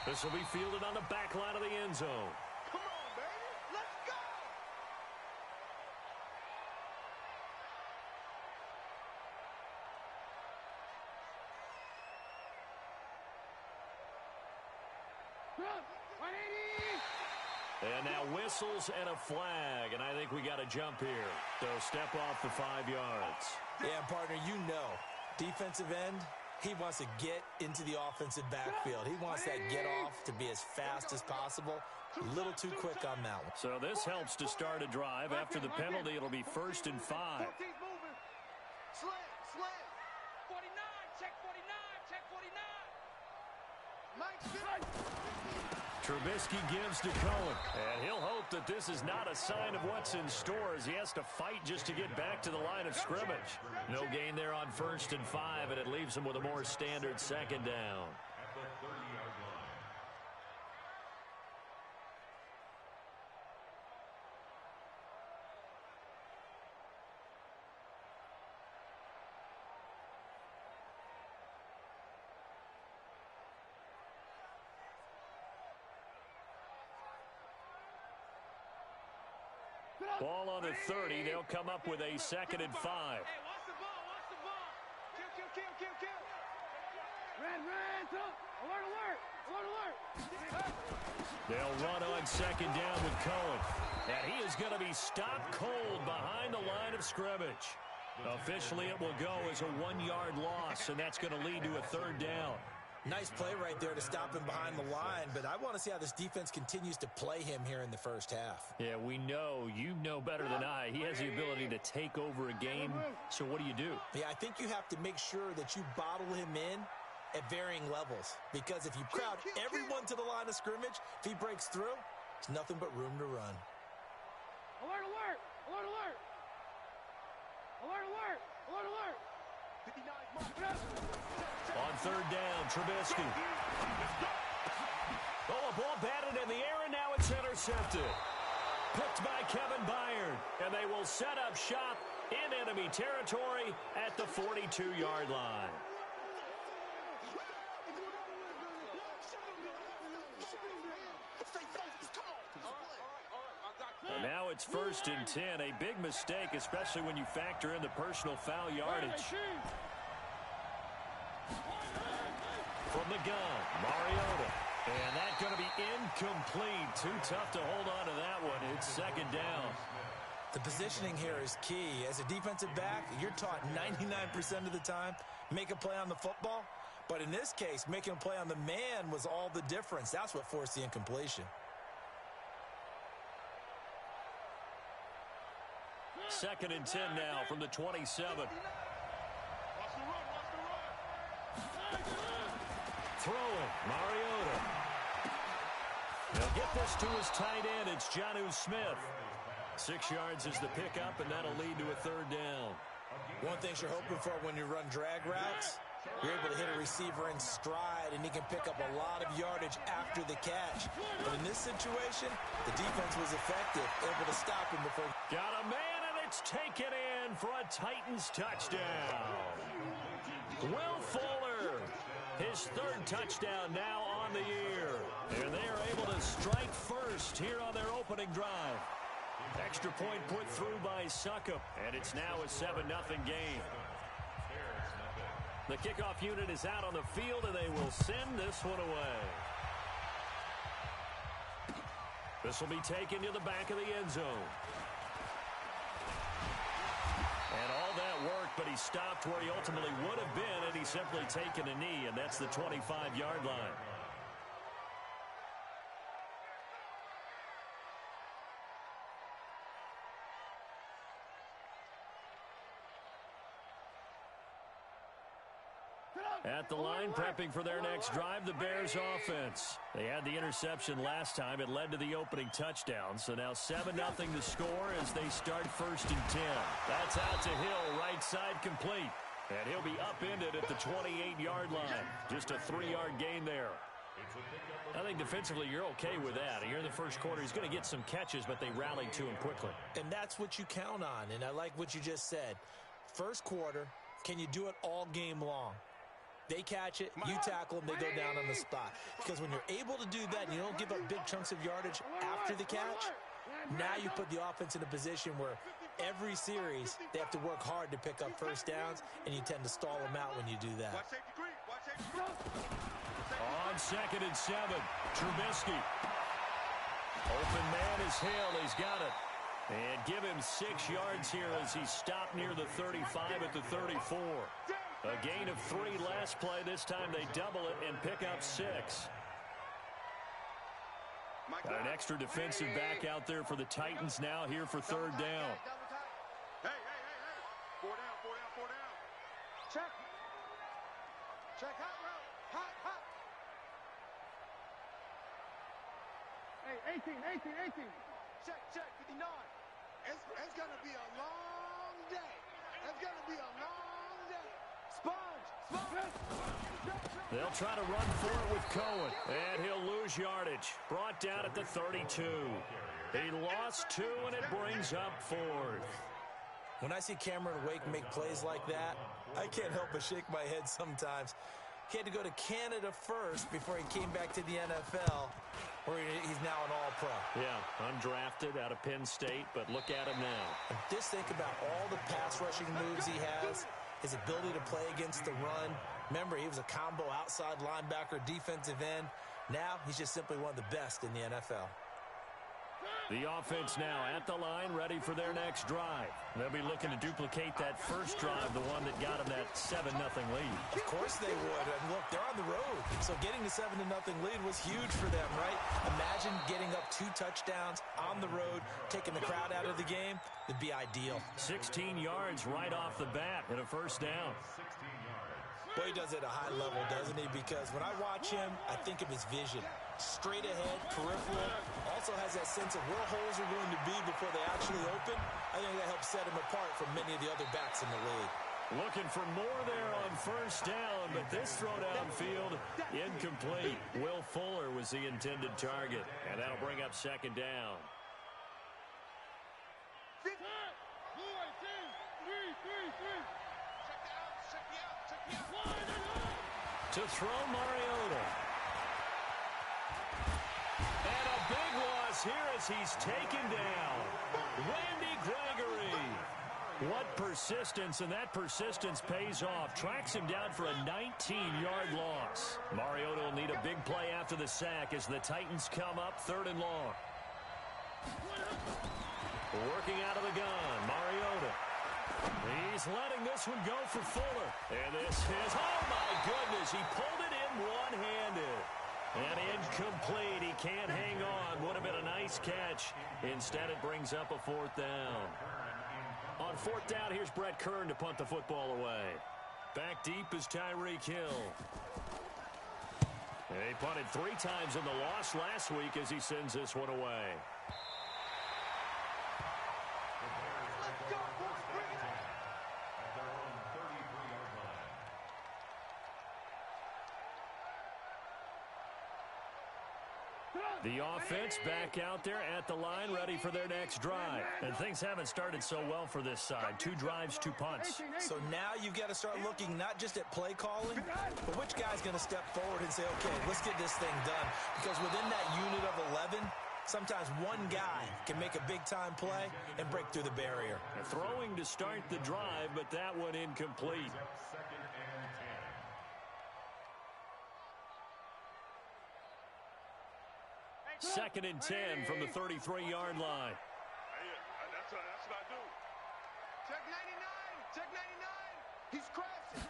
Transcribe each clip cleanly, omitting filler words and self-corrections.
This will be fielded on the back line of the end zone. Come on, baby. Let's go. And now whistles and a flag, and I think we got a jump here. So step off the 5 yards. Yeah, partner, you know, defensive end, he wants to get into the offensive backfield. He wants that get off to be as fast as possible. A little too quick on that one. So this helps to start a drive. After the penalty, it'll be 1st and 5. Slam, slam. 49, check 49, check 49. Trubisky gives to Cohen. And he'll hope that this is not a sign of what's in store as he has to fight just to get back to the line of scrimmage. No gain there on 1st and 5, and it leaves him with a more standard 2nd down. At the 30-yard line. Ball on the 30. They'll come up with a 2nd and 5. Hey, watch the ball, watch the ball. Kill, kill, kill, kill, kill. Red, alert, alert, alert, alert. They'll run on 2nd down with Cohen. And he is going to be stopped cold behind the line of scrimmage. Officially, it will go as a 1-yard loss, and that's going to lead to a 3rd down. Nice play right there to stop him behind the line, but I want to see how this defense continues to play him here in the first half. Yeah, we know. You know better than I. He has the ability to take over a game, so what do you do? Yeah, I think you have to make sure that you bottle him in at varying levels, because if you crowd everyone to the line of scrimmage, if he breaks through, it's nothing but room to run. Alert, alert, alert, alert. Alert, alert, alert, alert. On 3rd down, Trubisky. Oh, a ball batted in the air, and now it's intercepted. Picked by Kevin Byard, and they will set up shop in enemy territory at the 42-yard line. And now it's 1st and 10, a big mistake, especially when you factor in the personal foul yardage. From the gun, Mariota. And that's going to be incomplete. Too tough to hold on to that one. It's 2nd down. The positioning here is key. As a defensive back, you're taught 99% of the time, make a play on the football. But in this case, making a play on the man was all the difference. That's what forced the incompletion. 2nd and 10 now from the 27. Throwing, Mariota. They'll get this to his tight end. It's Jonnu Smith. 6 yards is the pickup, and that'll lead to a 3rd down. One thing you're hoping for when you run drag routes, you're able to hit a receiver in stride, and he can pick up a lot of yardage after the catch. But in this situation, the defense was effective, able to stop him before. Got a man, and it's taken in for a Titans touchdown. Will Fuller, his 3rd touchdown now on the year. And they are able to strike first here on their opening drive. Extra point put through by Succop, and it's now a 7-0 game. The kickoff unit is out on the field, and they will send this one away. This will be taken to the back of the end zone. And all that worked, but he stopped where he ultimately would have been had he simply taken a knee, and that's the 25-yard line. At the line, prepping for their next drive, the Bears offense. They had the interception last time. It led to the opening touchdown. So now 7-0 to score as they start 1st and 10. That's out to Hill, right side complete. And he'll be upended at the 28-yard line. Just a 3-yard gain there. I think defensively you're okay with that. Here in the first quarter, he's going to get some catches, but they rallied to him quickly. And that's what you count on, and I like what you just said. First quarter, can you do it all game long? They catch it, you tackle them, they go down on the spot. Because when you're able to do that and you don't give up big chunks of yardage after the catch, now you put the offense in a position where every series they have to work hard to pick up first downs, and you tend to stall them out when you do that. On 2nd and 7, Trubisky. Open man is Hill. He's got it. And give him 6 yards here as he stopped near the 35 at the 34. A gain of 3 last play. This time they double it and pick up 6. Got an extra defensive back out there for the Titans now here for 3rd down. Hey. 4 down. Check. Check, hot route. Hot. Hey, 18. Check, 59. It's going to be a long day. It's going to be a long day. Sponge. They'll try to run for it with Cohen, and he'll lose yardage. Brought down at the 32. He lost 2, and it brings up 4th. When I see Cameron Wake make plays like that, I can't help but shake my head sometimes. He had to go to Canada first before he came back to the NFL, where he's now an all-pro. Yeah, undrafted out of Penn State, but look at him now. And just think about all the pass rushing moves he has, his ability to play against the run. Remember, he was a combo outside linebacker, defensive end. Now he's just simply one of the best in the NFL. The offense now at the line, ready for their next drive. They'll be looking to duplicate that first drive, the one that got them that 7-0 lead. Of course they would. And look, they're on the road, so getting the 7-0 lead was huge for them, right? Imagine getting up 2 touchdowns on the road, taking the crowd out of the game. It'd be ideal. 16 yards right off the bat and a first down. Boy, he does it at a high level, doesn't he? Because when I watch him, I think of his vision. Straight ahead, peripheral. Also has that sense of where holes are going to be before they actually open. I think that helps set him apart from many of the other backs in the league. Looking for more there on first down, but this throw downfield incomplete. Will Fuller was the intended target, and that'll bring up 2nd down. To throw Mariota. And a big loss here as he's taken down. Randy Gregory. What persistence, and that persistence pays off. Tracks him down for a 19-yard loss. Mariota will need a big play after the sack as the Titans come up 3rd and long. Working out of the gun, Mariota. He's letting this one go for Fuller. And this is, oh my goodness, he pulled it in one-handed. And incomplete. He can't hang on. Would have been a nice catch. Instead, it brings up a 4th down. On 4th down, here's Brett Kern to punt the football away. Back deep is Tyreek Hill. And he punted 3 times in the loss last week as he sends this one away. The offense back out there at the line, ready for their next drive. And things haven't started so well for this side. 2 drives, 2 punts. So now you've got to start looking not just at play calling, but which guy's going to step forward and say, okay, let's get this thing done. Because within that unit of 11, sometimes one guy can make a big-time play and break through the barrier. Throwing to start the drive, but that one incomplete. Second and 10 from the 33-yard line. That's what I do. Check 99. Check 99. He's crashing.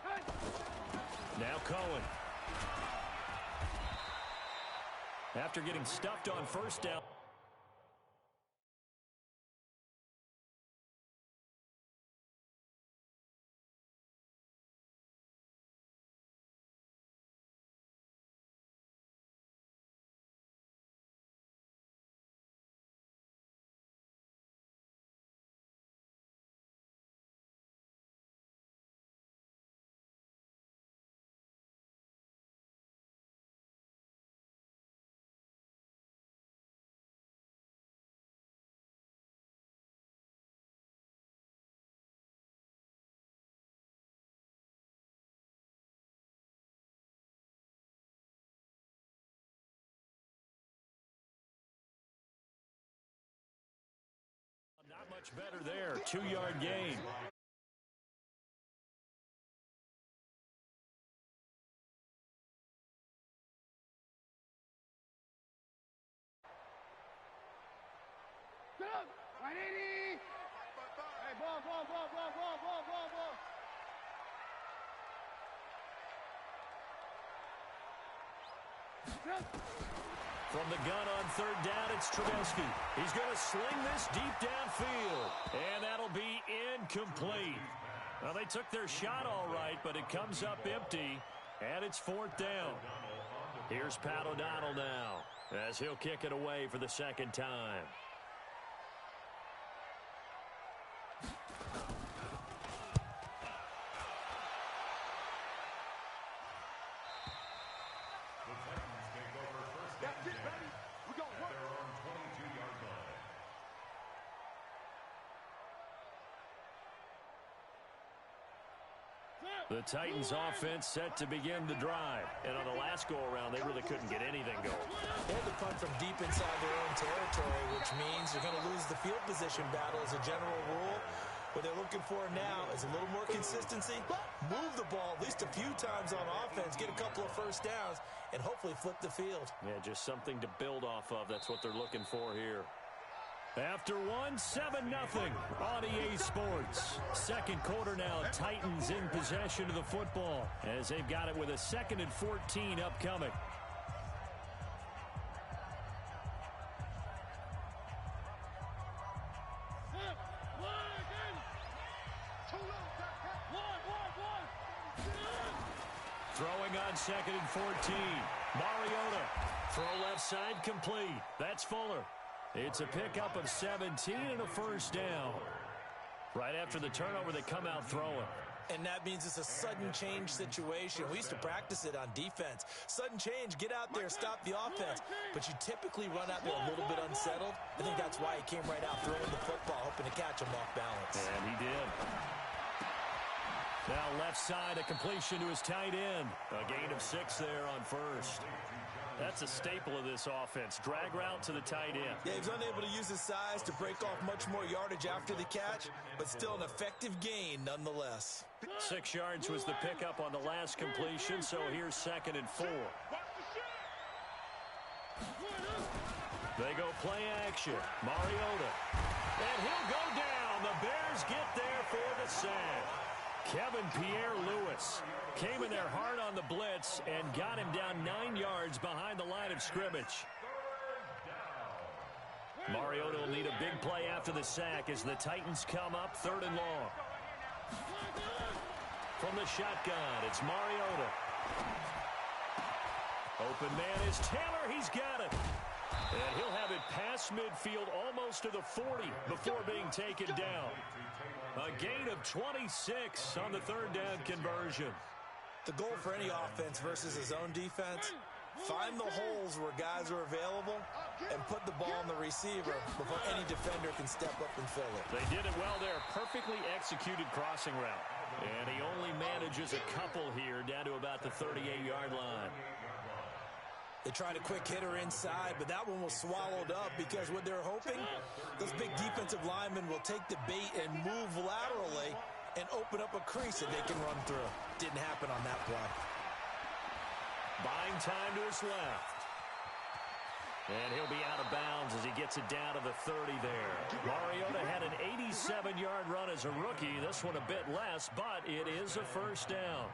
Now Cohen. After getting stuffed on first down. Much better there. 2-yard gain. Right, 80. Hey, ball. From the gun on third down, it's Trubisky. He's going to sling this deep downfield, and that'll be incomplete. Well, they took their shot all right, but it comes up empty, and it's 4th down. Here's Pat O'Donnell now, as he'll kick it away for the second time. The Titans offense set to begin the drive. And on the last go-around, they really couldn't get anything going. They had to punt from deep inside their own territory, which means you're going to lose the field position battle as a general rule. What they're looking for now is a little more consistency, move the ball at least a few times on offense, get a couple of first downs, and hopefully flip the field. Yeah, just something to build off of. That's what they're looking for here. After 7-0 on EA Sports. Second quarter now, Titans in possession of the football as they've got it with a 2nd and 14 upcoming. Throwing on 2nd and 14. Mariota. Throw left side complete. That's Fuller. It's a pickup of 17 and a first down. Right after the turnover, they come out throwing. And that means it's a sudden change situation. We used to practice it on defense. Sudden change, get out there, stop the offense. But you typically run out there a little bit unsettled. I think that's why he came right out throwing the football, hoping to catch him off balance. And he did. Now left side, a completion to his tight end. A gain of 6 there on first. That's a staple of this offense. Drag route to the tight end. Yeah, he was unable to use his size to break off much more yardage after the catch, but still an effective gain nonetheless. 6 yards was the pickup on the last completion, so here's 2nd and 4. They go play action. Mariota. And he'll go down. The Bears get there for the sack. Kevin Pierre-Louis came in there hard on the blitz and got him down 9 yards behind the line of scrimmage. Mariota will need a big play after the sack as the Titans come up 3rd and long. From the shotgun, it's Mariota. Open man is Taylor. He's got it. And he'll have it past midfield almost to the 40 before being taken down. A gain of 26 on the 3rd down conversion. The goal for any offense versus his own defense, find the holes where guys are available and put the ball on the receiver before any defender can step up and fill it. They did it well there. Perfectly executed crossing route. And he only manages a couple here down to about the 38-yard line. They tried a quick hitter inside, but that one was swallowed up because what they're hoping, those big defensive linemen will take the bait and move laterally and open up a crease that they can run through. Didn't happen on that play. Buying time to his left. And he'll be out of bounds as he gets it down to the 30 there. Mariota had an 87-yard run as a rookie. This one a bit less, but it is a first down.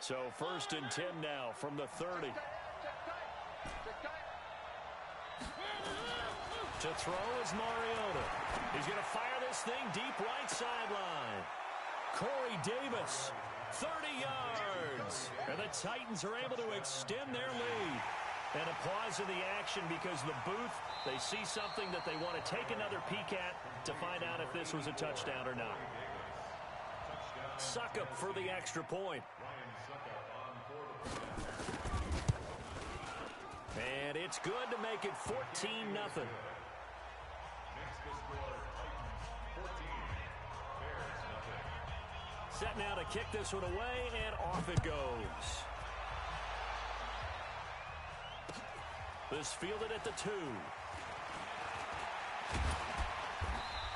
So 1st and 10 now from the 30. To throw is Mariota. He's going to fire this thing deep right sideline. Corey Davis, 30 yards. And the Titans are able to extend their lead. And a pause in the action because the booth, they see something that they want to take another peek at to find out if this was a touchdown or not. Suckup for the extra point. And it's good to make it 14-0. Set now to kick this one away, and off it goes. This fielded at the 2.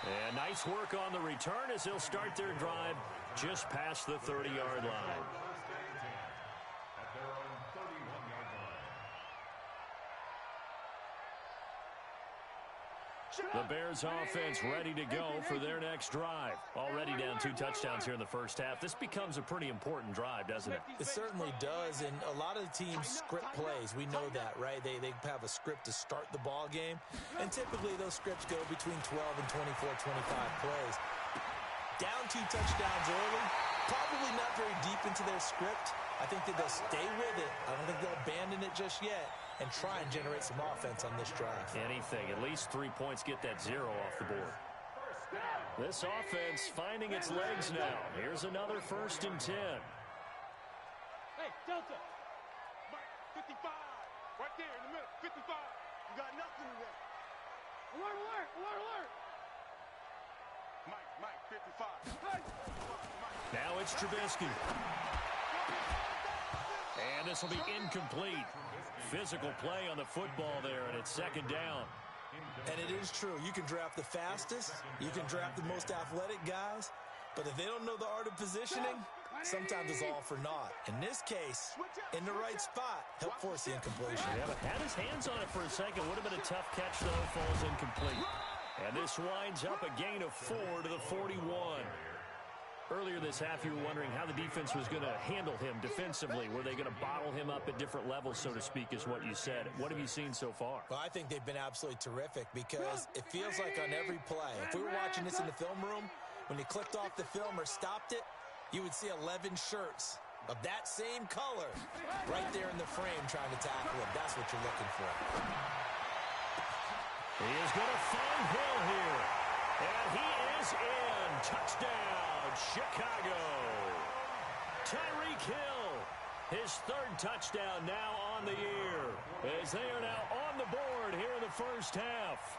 And nice work on the return as they'll start their drive just past the 30-yard line. At their own 31-yard line. The Bears offense ready to go for their next drive. Already down 2 touchdowns here in the first half. This becomes a pretty important drive, doesn't it? It certainly does, and a lot of the teams script plays. We know that, right? They have a script to start the ball game, and typically those scripts go between 12 and 24, 25 plays. Down 2 touchdowns early, probably not very deep into their script. I think that they'll stay with it. I don't think they'll abandon it just yet and try and generate some offense on this drive. Anything. At least 3 points, get that 0 off the board. This offense finding its legs now. Here's another 1st and 10. Hey, Delta. Mike, 55. Right there in the middle. 55. You got nothing today. Alert, alert, alert, alert. Mike, 55. Now it's Trubisky. And this will be incomplete. Physical play on the football there, and it's 2nd down. And it is true. You can draft the fastest. You can draft the most athletic guys. But if they don't know the art of positioning, sometimes it's all for naught. In this case, in the right spot, help force the incompletion. Yeah, but had his hands on it for a second. Would have been a tough catch, though. Falls incomplete. And this winds up a gain of 4 to the 41. Earlier this half, you were wondering how the defense was going to handle him defensively. Were they going to bottle him up at different levels, so to speak, is what you said. What have you seen so far? Well, I think they've been absolutely terrific because it feels like on every play, if we were watching this in the film room, when you clicked off the film or stopped it, you would see 11 shirts of that same color right there in the frame trying to tackle him. That's what you're looking for. He is going to find Hill here. And he is in. Touchdown, Chicago. Tyreek Hill, his 3rd touchdown now on the year, as they are now on the board here in the first half.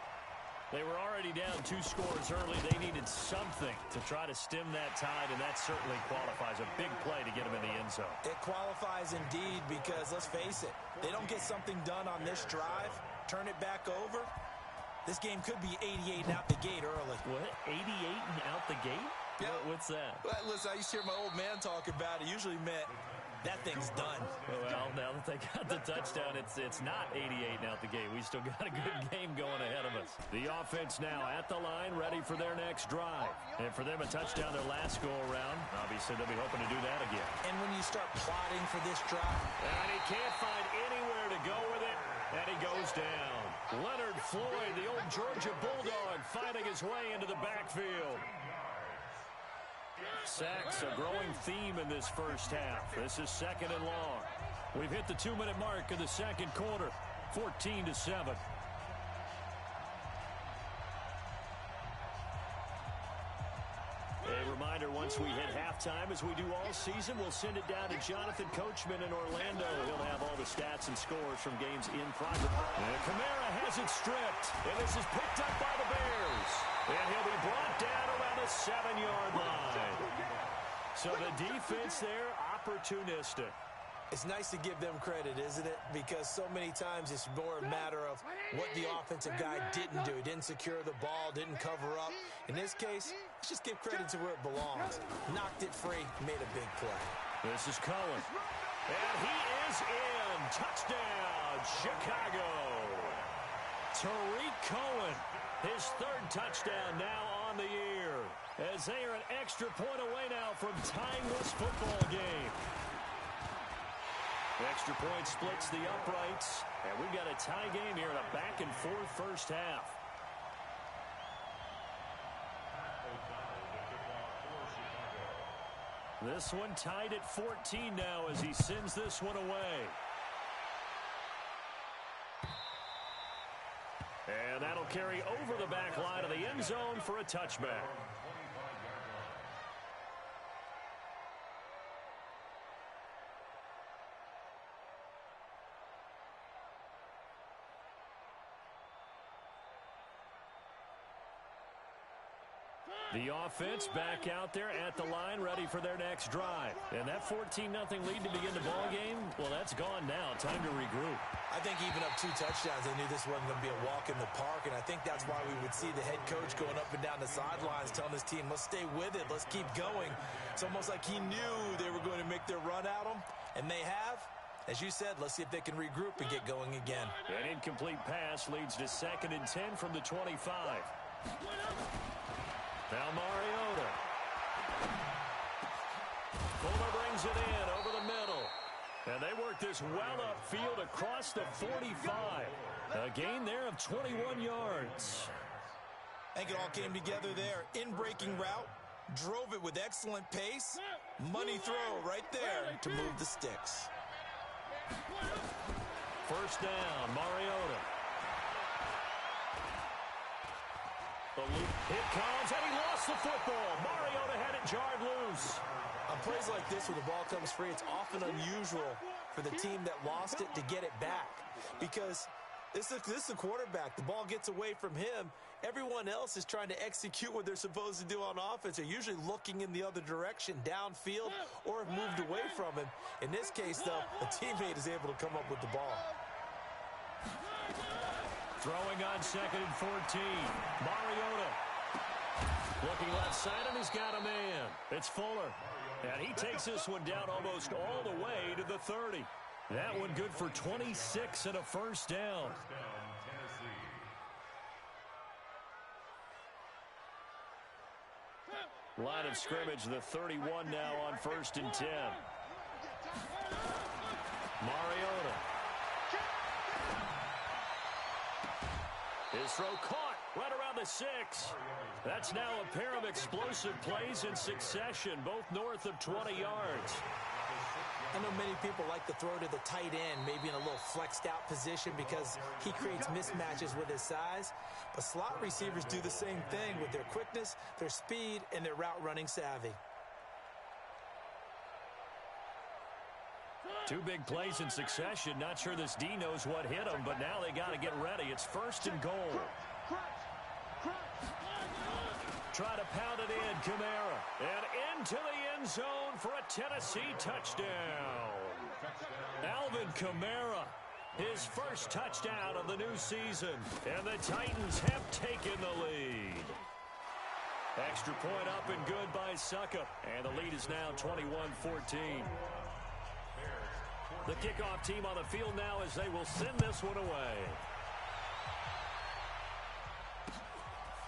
They were already down 2 scores early. They needed something to try to stem that tide, and that certainly qualifies. A big play to get them in the end zone. It qualifies indeed because, let's face it, they don't get something done on this drive, turn it back over, this game could be 88 and out the gate early. What? 88 and out the gate? Yeah. What's that? Well, listen, I used to hear my old man talk about it. Usually meant that thing's done. Well, now that they got the touchdown, it's not 88 and out the gate. We still got a good game going ahead of us. The offense now at the line, ready for their next drive. And for them, a touchdown their last go-around. Obviously, they'll be hoping to do that again. And when you start plotting for this drive, and he can't find anywhere to go with it, and he goes down. Leonard Floyd, the old Georgia Bulldog, finding his way into the backfield. Sacks, a growing theme in this first half. This is 2nd and long. We've hit the 2-minute mark of the 2nd quarter, 14-7. A reminder, once we hit halftime, as we do all season, we'll send it down to Jonathan Coachman in Orlando. He'll have all the stats and scores from games in progress. And Kamara has it stripped, and this is picked up by the Bears. And he'll be brought down around the 7-yard line. So the defense there, opportunistic. it's nice to give them credit, isn't it? Because so many times it's more a matter of what the offensive guy didn't do. He didn't secure the ball, didn't cover up. In this case, let's just give credit to where it belongs. Knocked it free, made a big play. This is Cohen. And he is in. Touchdown, Chicago. Tariq Cohen, his third touchdown now on the year, as they are an extra point away now from tying this football game. Extra point splits the uprights, and we've got a tie game here in a back-and-forth first half. This one tied at 14 now as he sends this one away. And that'll carry over the back line of the end zone for a touchback. The offense back out there at the line, ready for their next drive. And that 14-0 lead to begin the ball game, well, that's gone now. Time to regroup. I think even up 2 touchdowns, they knew this wasn't going to be a walk in the park, and I think that's why we would see the head coach going up and down the sidelines telling his team, let's stay with it, let's keep going. It's almost like he knew they were going to make their run at him, and they have. As you said, let's see if they can regroup and get going again. An incomplete pass leads to 2nd and 10 from the 25. Now Mariota. Fuller brings it in over the middle. And they work this well upfield across the 45. A gain there of 21 yards. I think it all came together there. In-breaking route. Drove it with excellent pace. Money throw right there to move the sticks. First down, Mariota. The loop hit comes, and he lost the football. Mariota had it jarred loose. On plays like this where the ball comes free, it's often unusual for the team that lost it to get it back. Because this is the quarterback. The ball gets away from him. Everyone else is trying to execute what they're supposed to do on offense. They're usually looking in the other direction, downfield, or have moved away from him. In this case, though, a teammate is able to come up with the ball. Throwing on 2nd and 14. Mariota. Looking left side, and he's got a man. It's Fuller. And he takes this one down almost all the way to the 30. That one good for 26 and a first down. Line of scrimmage, the 31 now on 1st and 10. Mariota. His throw caught right around the 6. That's now a pair of explosive plays in succession, both north of 20 yards. I know many people like to throw to the tight end, maybe in a little flexed out position because he creates mismatches with his size. But slot receivers do the same thing with their quickness, their speed, and their route running savvy. 2 big plays in succession. Not sure this D knows what hit him, but now they got to get ready. It's 1st and goal. Try to pound it in, Kamara. And into the end zone for a Tennessee touchdown. Alvin Kamara, his first touchdown of the new season. And the Titans have taken the lead. Extra point up and good by Suckup. And the lead is now 21-14. The kickoff team on the field now as they will send this one away.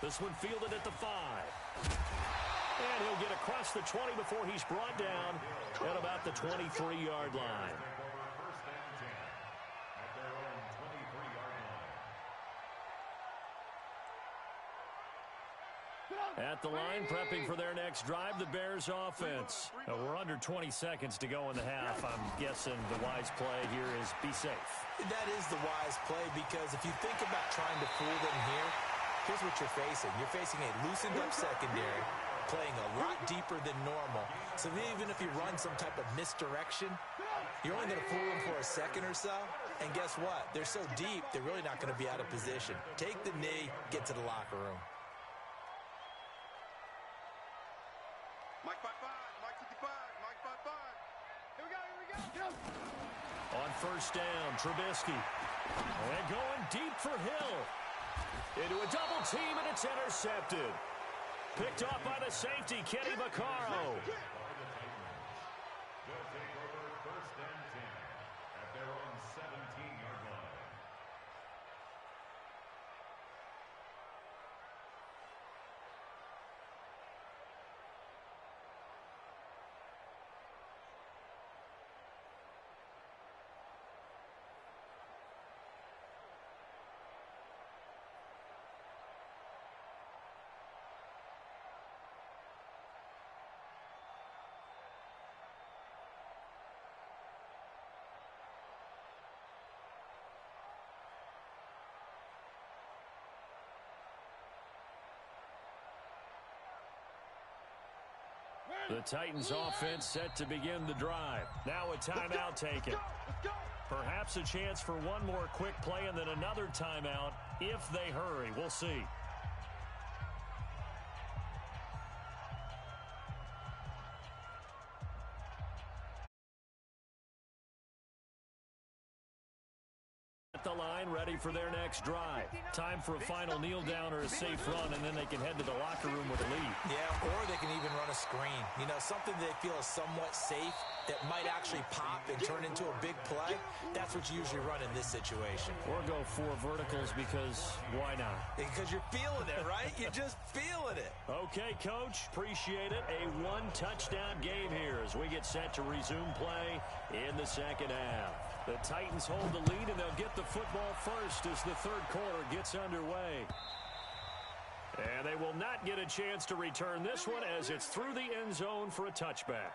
This one fielded at the 5. And he'll get across the 20 before he's brought down at about the 23-yard line. At the line, prepping for their next drive, the Bears offense. We're under 20 seconds to go in the half. I'm guessing the wise play here is be safe. That is the wise play because if you think about trying to fool them here, here's what you're facing. You're facing a loosened up secondary, playing a lot deeper than normal. So even if you run some type of misdirection, you're only going to fool them for a second or so. And guess what? They're so deep, they're really not going to be out of position. Take the knee, get to the locker room. Mike 5-5, Mike 55, Mike 5-5. Here we go, here we go. Get him. On first down, Trubisky. And going deep for Hill. Into a double team, and it's intercepted. Picked off by the safety, Kenny Vaccaro. They'll take over 1st and 10 at their own 17-yard line. The Titans offense set to begin the drive. Now a timeout taken. Perhaps a chance for one more quick play and then another timeout if they hurry. We'll see. ready for their next drive. Time for a final kneel down or a safe run, and then they can head to the locker room with a lead. Yeah, or they can even run a screen. You know, something they feel is somewhat safe that might actually pop and turn into a big play. That's what you usually run in this situation. Or go 4 verticals because why not? Because you're feeling it, right? You're just feeling it. Okay, Coach. Appreciate it. A 1-touchdown game here as we get set to resume play in the second half. The Titans hold the lead, and they'll get the football first as the third quarter gets underway. And they will not get a chance to return this one as it's through the end zone for a touchback.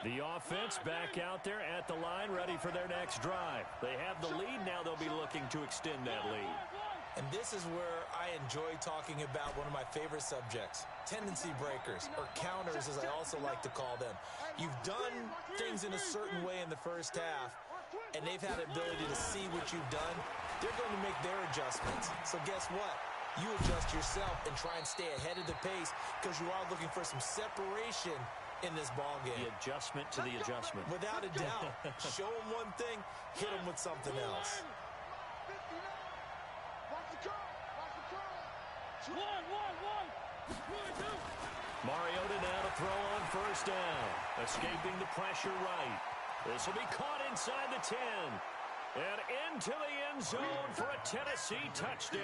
The offense back out there at the line, ready for their next drive. They have the lead. Now they'll be looking to extend that lead. And this is where I enjoy talking about one of my favorite subjects, tendency breakers, or counters as I also like to call them. You've done things in a certain way in the first half, and they've had the ability to see what you've done. They're going to make their adjustments. So guess what? You adjust yourself and try and stay ahead of the pace because you are looking for some separation in this ball game. The adjustment to the adjustment. Without a doubt. Show them one thing, hit them with something else. Mariota now to throw on first down. Escaping the pressure right. This will be caught inside the 10. And into the end zone for a Tennessee touchdown.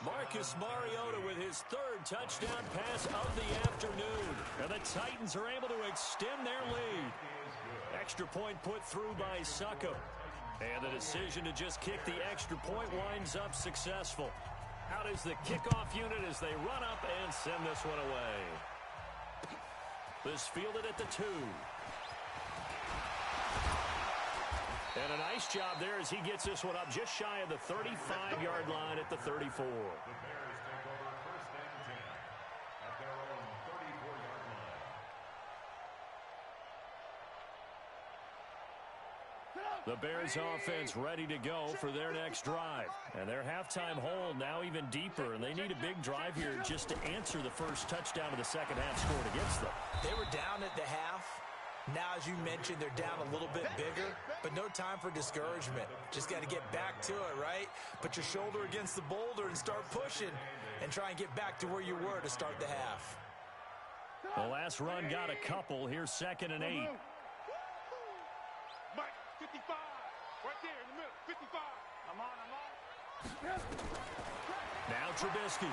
Marcus Mariota with his third touchdown pass of the afternoon. And the Titans are able to extend their lead. Extra point put through by Succo. And the decision to just kick the extra point winds up successful. Out is the kickoff unit as they run up and send this one away. This fielded at the 2. And a nice job there as he gets this one up just shy of the 35-yard line at the 34. The Bears take over first and 10 at their own 34-yard line. The Bears offense ready to go for their next drive. And their halftime hole now even deeper, and they need a big drive here just to answer the first touchdown of the second half scored against them. They were down at the half. Now, as you mentioned, they're down a little bit bigger, but no time for discouragement. Just got to get back to it, right? Put your shoulder against the boulder and start pushing and try and get back to where you were to start the half. The last run got a couple. Here's 2nd and 8. Mike, 55. Right there in the middle. 55. I'm on. Now Trubisky.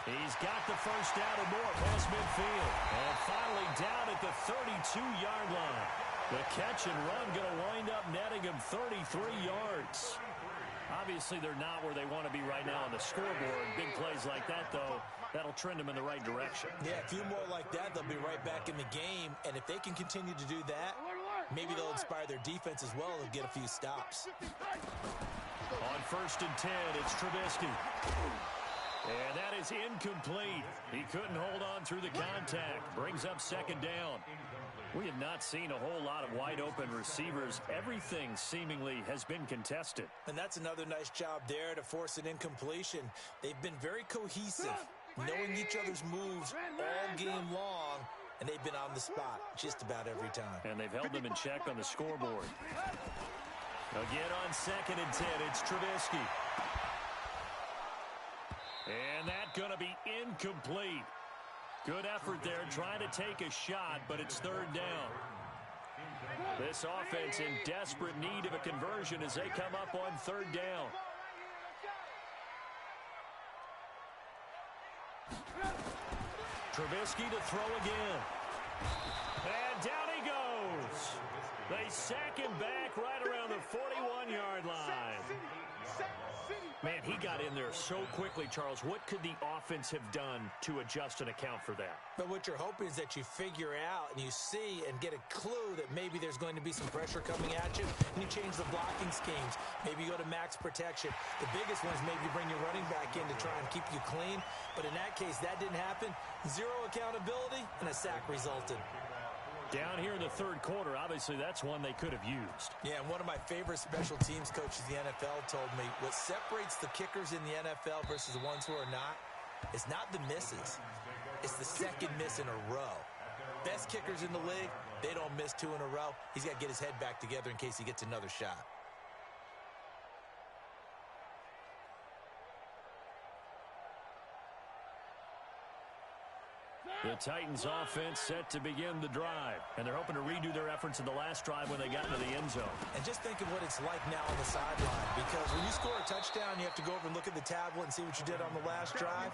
He's got the first down or more past midfield. And finally down at the 32-yard line. The catch and run going to wind up netting him 33 yards. Obviously, they're not where they want to be right now on the scoreboard. Big plays like that, though, that'll trend them in the right direction. Yeah, a few more like that, they'll be right back in the game. And if they can continue to do that, maybe they'll inspire their defense as well and get a few stops. On 1st and 10, it's Trubisky. And that is incomplete. He couldn't hold on through the contact. Brings up 2nd down. We have not seen a whole lot of wide-open receivers. Everything seemingly has been contested. And that's another nice job there to force an incompletion. They've been very cohesive, knowing each other's moves all game long, and they've been on the spot just about every time. And they've held them in check on the scoreboard. Again on 2nd and 10, it's Trubisky. And that's going to be incomplete. Good effort there trying to take a shot, but it's 3rd down. This offense in desperate need of a conversion as they come up on 3rd down. Trubisky to throw again. And down he goes. They sack him back right around the 41-yard line. Man, he got in there so quickly, Charles. What could the offense have done to adjust and account for that? But what you're hoping is that you figure out and you see and get a clue that maybe there's going to be some pressure coming at you, and you change the blocking schemes. Maybe you go to max protection. The biggest one is maybe bring your running back in to try and keep you clean. But in that case, that didn't happen. Zero accountability, and a sack resulted. Down here in the 3rd quarter, obviously that's one they could have used. Yeah, and one of my favorite special teams coaches in the NFL told me what separates the kickers in the NFL versus the ones who are not is not the misses. It's the second miss in a row. Best kickers in the league, They don't miss 2 in a row. He's got to get his head back together in case he gets another shot. The Titans offense set to begin the drive, and they're hoping to redo their efforts in the last drive when they got into the end zone. And just think of what it's like now on the sideline, because when you score a touchdown, you have to go over and look at the tablet and see what you did on the last drive.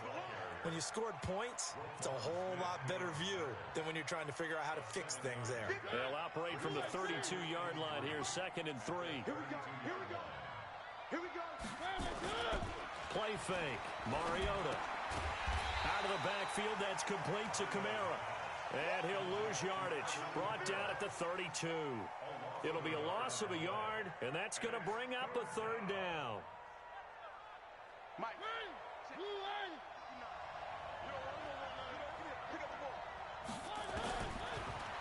When you scored points, it's a whole lot better view than when you're trying to figure out how to fix things there. They'll operate from the 32-yard line here, 2nd and 3. Here we go. Here we go. Here we go. Play fake. Mariota. Out of the backfield, that's complete to Kamara. And he'll lose yardage. Brought down at the 32. It'll be a loss of a yard, and that's going to bring up a 3rd down. Mike.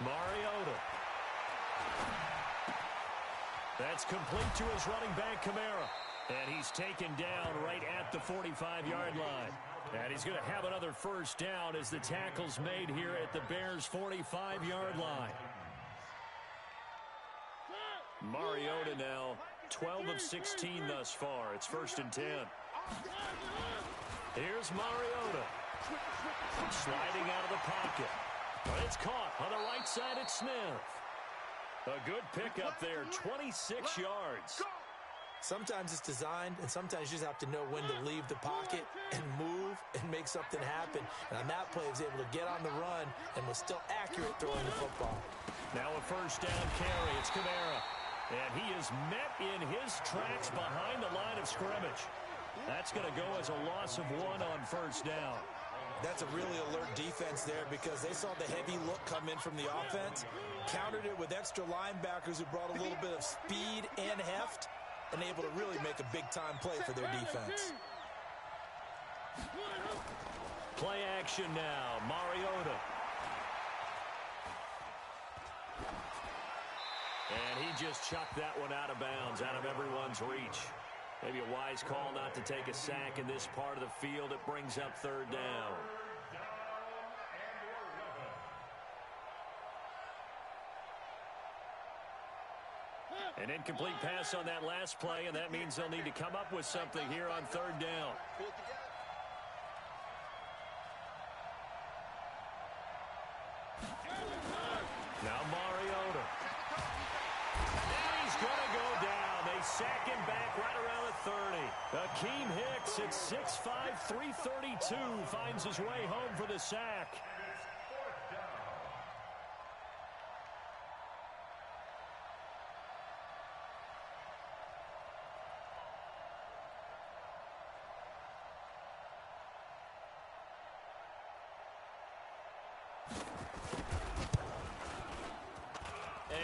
Mariota. That's complete to his running back, Kamara. And he's taken down right at the 45-yard line. And he's going to have another 1st down as the tackle's made here at the Bears' 45-yard line. Mariota now 12 of 16 thus far. It's 1st and 10. Here's Mariota. Sliding out of the pocket. But it's caught on the right side at Smith. A good pickup there, 26 yards. Sometimes it's designed, and sometimes you just have to know when to leave the pocket and move and make something happen. And on that play, he was able to get on the run and was still accurate throwing the football. Now a 1st down carry. It's Kamara. And he is met in his tracks behind the line of scrimmage. That's going to go as a loss of 1 on 1st down. That's a really alert defense there because they saw the heavy look come in from the offense, countered it with extra linebackers who brought a little bit of speed and heft, and able to really make a big-time play for their defense. Play action now. Mariota. And he just chucked that one out of bounds, out of everyone's reach. Maybe a wise call not to take a sack in this part of the field. It brings up 3rd down. An incomplete pass on that last play, and that means they'll need to come up with something here on 3rd down. Now Mariota. And he's going to go down. They sack him back right around the 30. Akeem Hicks at 6'5", 332 finds his way home for the sack.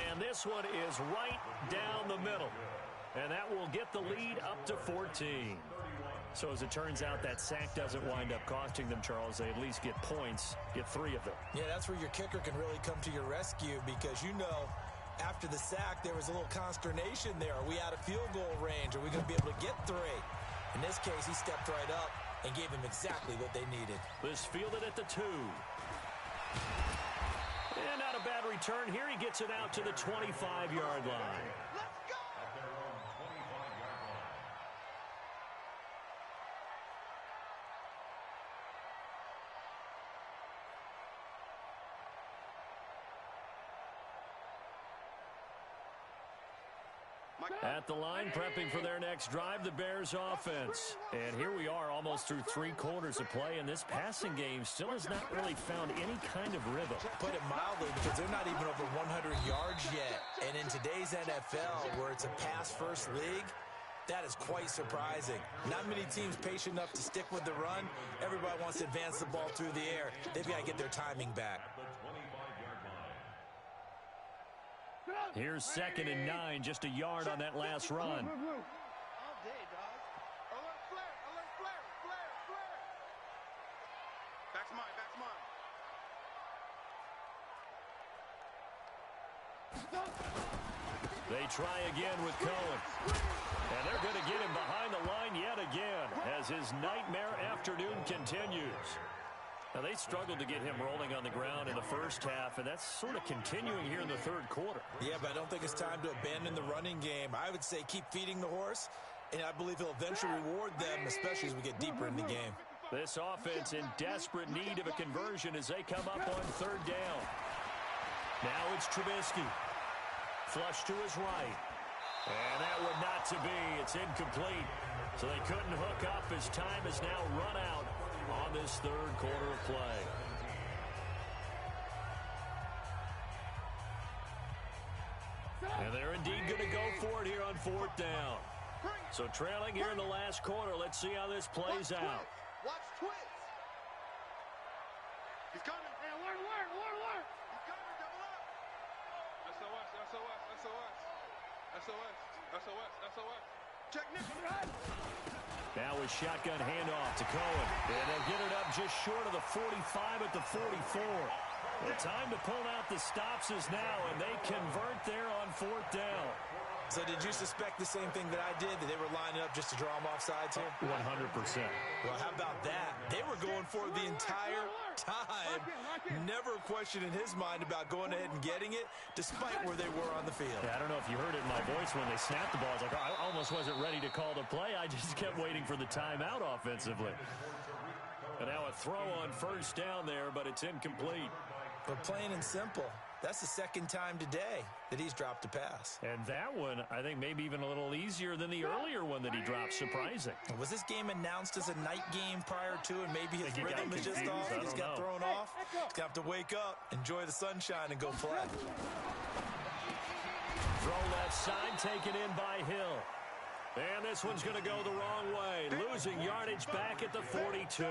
And this one is right down the middle. And that will get the lead up to 14. So as it turns out, that sack doesn't wind up costing them, Charles. They at least get points, get 3 of them. Yeah, that's where your kicker can really come to your rescue because, you know, after the sack, there was a little consternation there. Are we out of field goal range? Are we going to be able to get 3? In this case, he stepped right up and gave them exactly what they needed. This fielded at the 2. And not a bad return. Here he gets it out to the 25-yard line. Let's go! At their own 25-yard line. At the line, prepping for their next drive, the Bears offense. And here we are almost through 3 quarters of play, and this passing game still has not really found any kind of rhythm. Put it mildly, because they're not even over 100 yards yet. And in today's NFL, where it's a pass-first league, that is quite surprising. Not many teams patient enough to stick with the run. Everybody wants to advance the ball through the air. They've got to get their timing back. Here's 2nd and 9, just a yard on that last run. All day, dog. Alert flare, alert flare, flare, flare. Back's mine, back's mine. They try again with Cohen. And they're going to get him behind the line yet again as his nightmare afternoon continues. Now, they struggled to get him rolling on the ground in the first half, and that's sort of continuing here in the third quarter. Yeah, but I don't think it's time to abandon the running game. I would say keep feeding the horse, and I believe he'll eventually reward them, especially as we get deeper in the game. This offense in desperate need of a conversion as they come up on third down. Now it's Trubisky. Flush to his right. And that would not to be. It's incomplete. So they couldn't hook up as time has now run out on this third quarter of play. And they're indeed going to go for it here on fourth down. So trailing here in the last quarter. Let's see how this plays out. Watch twist. He's coming. Hey, alert. He's coming, double up. SOS. Check Nick. Now a shotgun handoff to Cohen. And they'll get it up just short of the 45 at the 44. The time to pull out the stops is now, and they convert there on fourth down. So did you suspect the same thing that I did, that they were lining up just to draw them off sides here? 100%. Well, how about that? They were going for it the entire time. Never a question in his mind about going ahead and getting it, despite where they were on the field. Yeah, I don't know if you heard it in my voice when they snapped the ball. I was like, I almost wasn't ready to call the play. I just kept waiting for the timeout offensively. And now a throw on first down there, but it's incomplete. But plain and simple, that's the second time today that he's dropped a pass. And that one, I think, maybe even a little easier than the earlier one that he dropped. Surprising. Was this game announced as a night game prior to, and maybe his rhythm is just off? He just got thrown off. He's going to have to wake up, enjoy the sunshine, and go play. Throw left side, taken in by Hill. And this one's going to go the wrong way. Losing yardage back at the 42.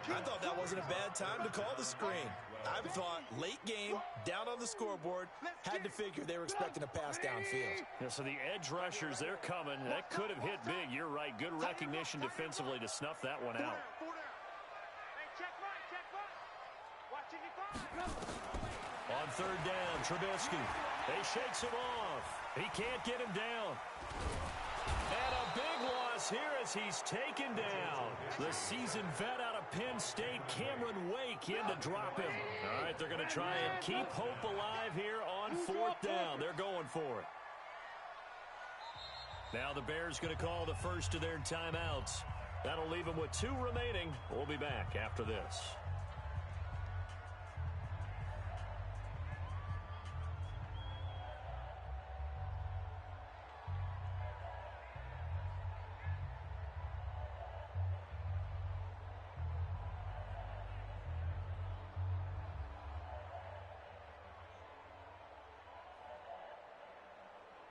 I thought that wasn't a bad time to call the screen. I thought late game, down on the scoreboard, had to figure they were expecting a pass downfield. Yeah, so the edge rushers, they're coming. That could have hit big. You're right. Good recognition defensively to snuff that one out. Hey, check right. Watching it. On third down, Trubisky. They shakes him off. He can't get him down. And a big loss here as he's taken down. The seasoned vet out of Penn State, Cameron Wake, in to drop him. All right, they're going to try and keep hope alive here on fourth down. They're going for it. Now the Bears going to call the first of their timeouts. That'll leave them with 2 remaining. We'll be back after this.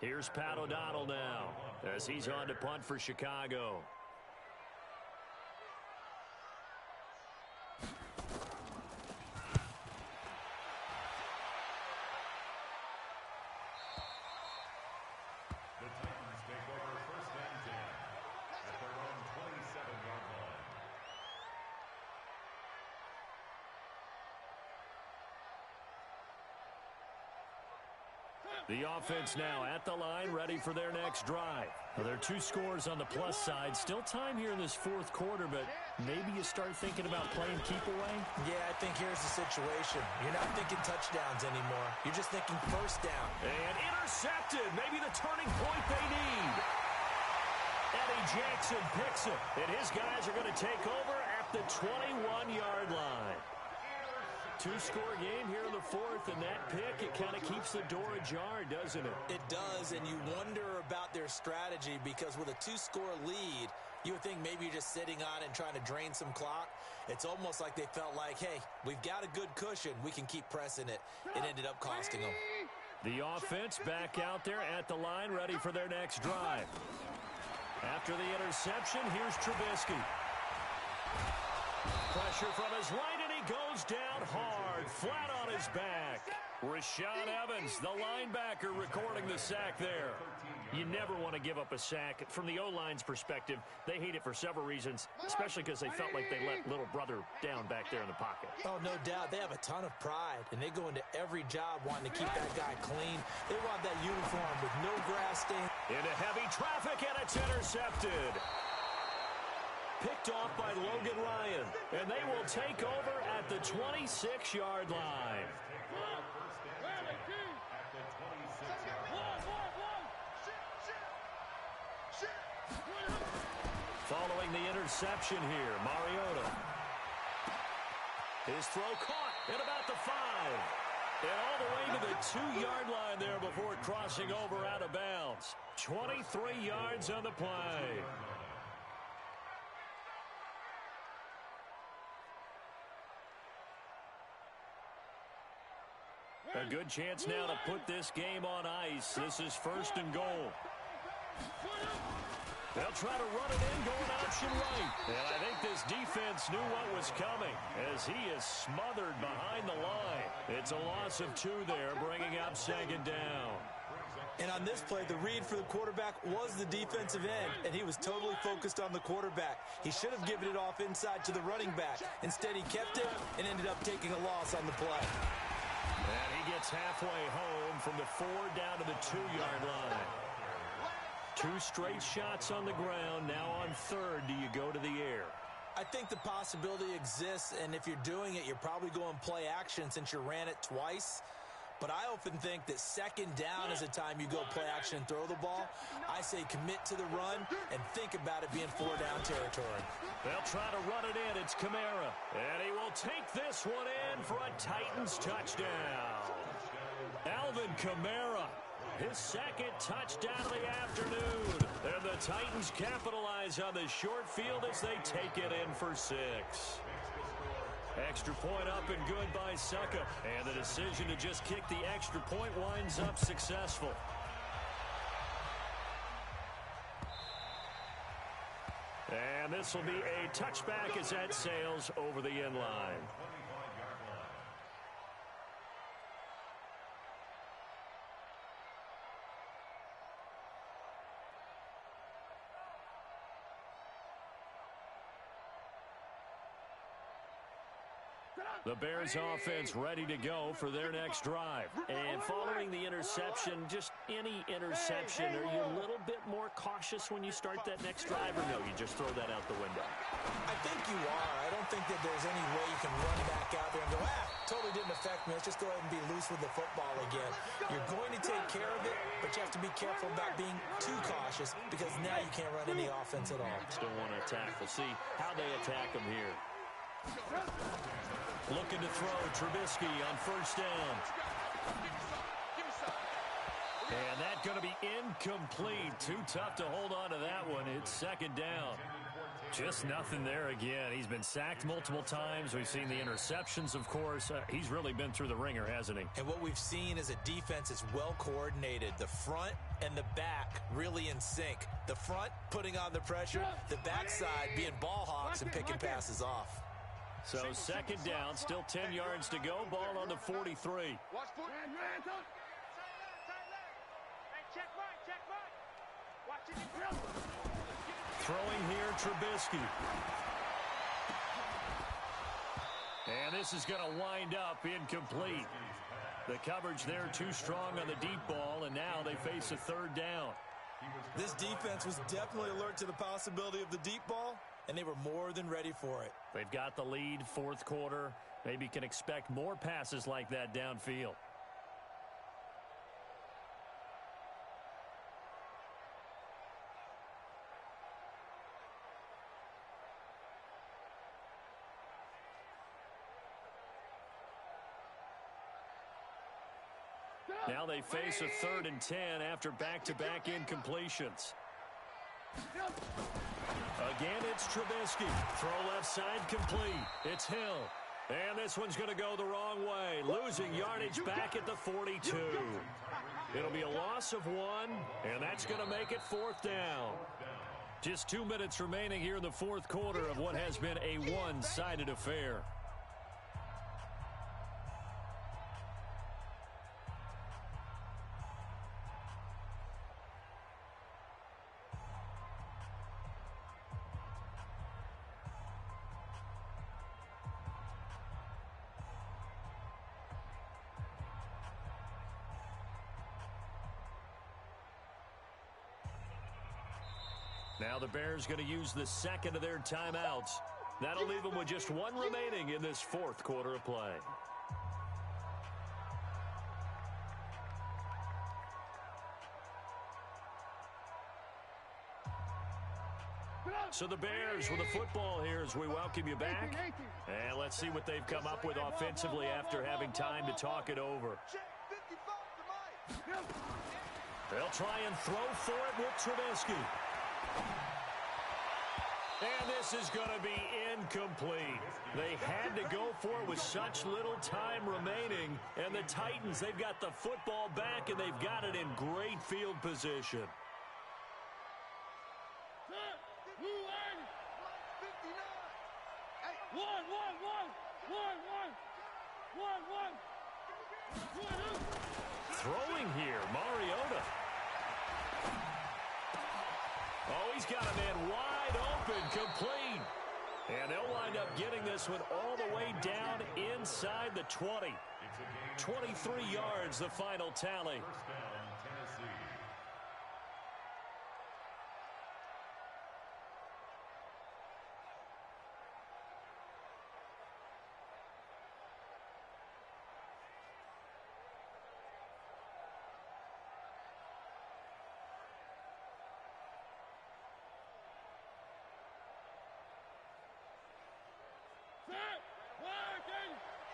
Here's Pat O'Donnell now as he's on to punt for Chicago. The Titans take over first and 10 at their own 27-yard line. The offense now at the line, ready for their next drive. Well, there are 2 scores on the plus side. Still time here in this fourth quarter, but maybe you start thinking about playing keep away? Yeah, I think here's the situation. You're not thinking touchdowns anymore. You're just thinking first down. And intercepted. Maybe the turning point they need. Eddie Jackson picks it, and his guys are going to take over at the 21-yard line. 2-score game here in the fourth, and that pick, it kind of keeps the door ajar, doesn't it? It does, and you wonder about their strategy because with a 2-score lead, you would think maybe you're just sitting on it and trying to drain some clock. It's almost like they felt like, hey, we've got a good cushion. We can keep pressing it. It ended up costing them. The offense back out there at the line, ready for their next drive. After the interception, here's Trubisky. Pressure from his right, and he goes down hard, flat on his back. Rashaan Evans, the linebacker, recording the sack there. You never want to give up a sack. From the O-line's perspective, they hate it for several reasons, especially because they felt like they let little brother down back there in the pocket. Oh, no doubt. They have a ton of pride, and they go into every job wanting to keep that guy clean. They want that uniform with no grass stain. Into heavy traffic, and it's intercepted. picked off by Logan Ryan, and they will take over at the 26-yard line. Following the interception here, Mariota. His throw caught at about the 5. And all the way to the 2-yard line there before crossing over out of bounds. 23 yards on the play. A good chance now to put this game on ice. This is 1st and goal. They'll try to run it in, going option right. And I think this defense knew what was coming as he is smothered behind the line. It's a loss of 2 there, bringing up 2nd down. And on this play, the read for the quarterback was the defensive end, and he was totally focused on the quarterback. He should have given it off inside to the running back. Instead, he kept it and ended up taking a loss on the play. And he gets halfway home from the 4 down to the 2-yard line. 2 straight shots on the ground. Now on 3rd, do you go to the air? I think the possibility exists, and if you're doing it, you're probably going play action since you ran it twice. But I often think that 2nd down is a time you go play action and throw the ball. I say commit to the run and think about it being 4-down territory. They'll try to run it in. It's Kamara. And he will take this one in for a Titans touchdown. Alvin Kamara, his 2nd touchdown of the afternoon. And the Titans capitalize on the short field as they take it in for 6. Extra point up and good by Succa. And the decision to just kick the extra point winds up successful. And this will be a touchback as that sails over the end line. The Bears offense ready to go for their next drive. And following the interception, just any interception, are you a little bit more cautious when you start that next drive, or no, you just throw that out the window? I think you are. I don't think that there's any way you can run back out there and go, totally didn't affect me. Let's just go ahead and be loose with the football again. You're going to take care of it, but you have to be careful about being too cautious because now you can't run any offense at all. Still want to attack. We'll see how they attack them here. Looking to throw, Trubisky on 1st down. And that's going to be incomplete. Too tough to hold on to that one. It's 2nd down. Just nothing there again. He's been sacked multiple times. We've seen the interceptions, of course. He's really been through the ringer, hasn't he? And what we've seen is a defense that's well coordinated. The front and the back really in sync. The front putting on the pressure, the backside being ball hawks and picking passes off. So 2nd down, still 10 yards to go. Ball on the 43. Watch foot. Check right. Watch it. Throwing here, Trubisky. And this is going to wind up incomplete. The coverage there too strong on the deep ball, and now they face a 3rd down. This defense was definitely alert to the possibility of the deep ball, and they were more than ready for it. They've got the lead, 4th quarter. Maybe can expect more passes like that downfield. Now they face a 3rd and 10 after back-to-back incompletions. Again, it's Trubisky. Throw left side complete. It's Hill. And this one's going to go the wrong way. Losing yardage back at the 42. It'll be a loss of 1, and that's going to make it 4th down. Just 2 minutes remaining here in the 4th quarter of what has been a one-sided affair. Now the Bears going to use the second of their timeouts. That'll leave them with just one remaining in this fourth quarter of play. So the Bears with the football here as we welcome you back. And let's see what they've come up with offensively after having time to talk it over. They'll try and throw for it with Trubisky. And this is going to be incomplete. They had to go for it with such little time remaining. And the Titans, they've got the football back, and they've got it in great field position. Throwing here, Mariota. Oh, he's got a man wide open, complete. And they'll wind up getting this one all the way down inside the 20. 23 yards, the final tally. First down, Tennessee.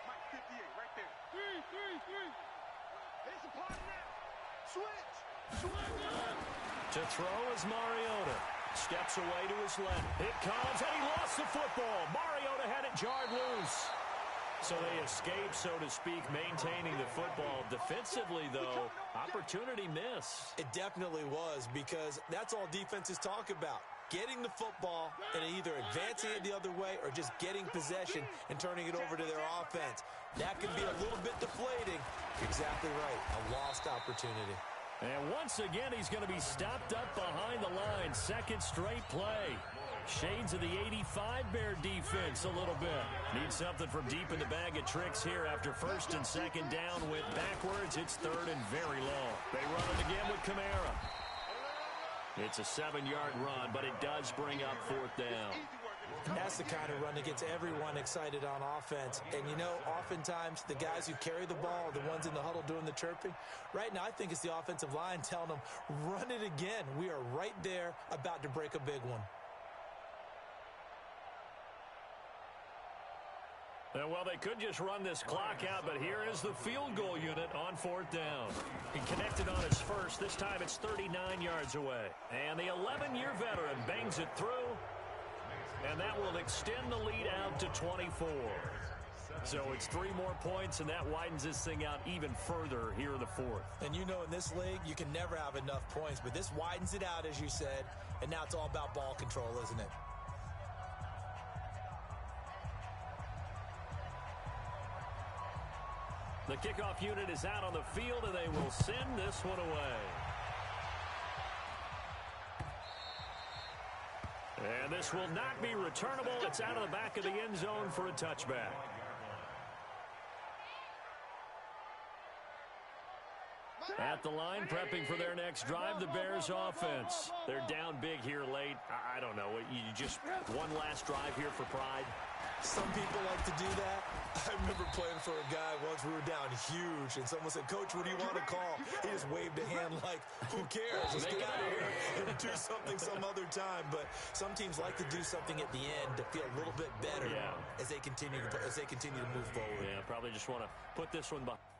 Mike 58, right there. Three. It's a part now. Switch. To throw is Mariota. Steps away to his left. It comes, and he lost the football. Mariota had it jarred loose. So they escape, so to speak, maintaining the football. Defensively, though, opportunity miss. It definitely was, because that's all defenses talk about. Getting the football and either advancing it the other way or just getting possession and turning it over to their offense. That can be a little bit deflating. Exactly right. A lost opportunity. And once again, he's going to be stopped up behind the line. Second straight play. Shades of the 85 Bear defense a little bit. Need something from deep in the bag of tricks here after first and second down. Went backwards. It's third and very long. They run it again with Kamara. It's a 7-yard run, but it does bring up fourth down. That's the kind of run that gets everyone excited on offense. And, you know, oftentimes the guys who carry the ball are the ones in the huddle doing the chirping. Right now, I think it's the offensive line telling them, run it again. We are right there about to break a big one. Well, they could just run this clock out, but here is the field goal unit on fourth down. He connected on his first. This time it's 39 yards away. And the 11-year veteran bangs it through, and that will extend the lead out to 24. So it's 3 more points, and that widens this thing out even further here in the fourth. And you know, in this league, you can never have enough points, but this widens it out, as you said, and now it's all about ball control, isn't it? The kickoff unit is out on the field, and they will send this one away. And this will not be returnable. It's out of the back of the end zone for a touchback. At the line, prepping for their next drive, the Bears offense. They're down big here late. I don't know. You just one last drive here for pride. Some people like to do that. I remember playing for a guy once. We were down huge, and someone said, Coach, what do you want to call? He just waved a hand like, who cares? Let's get out of here and do something some other time. But some teams like to do something at the end to feel a little bit better as they continue to move forward. Yeah, probably just want to put this one behind.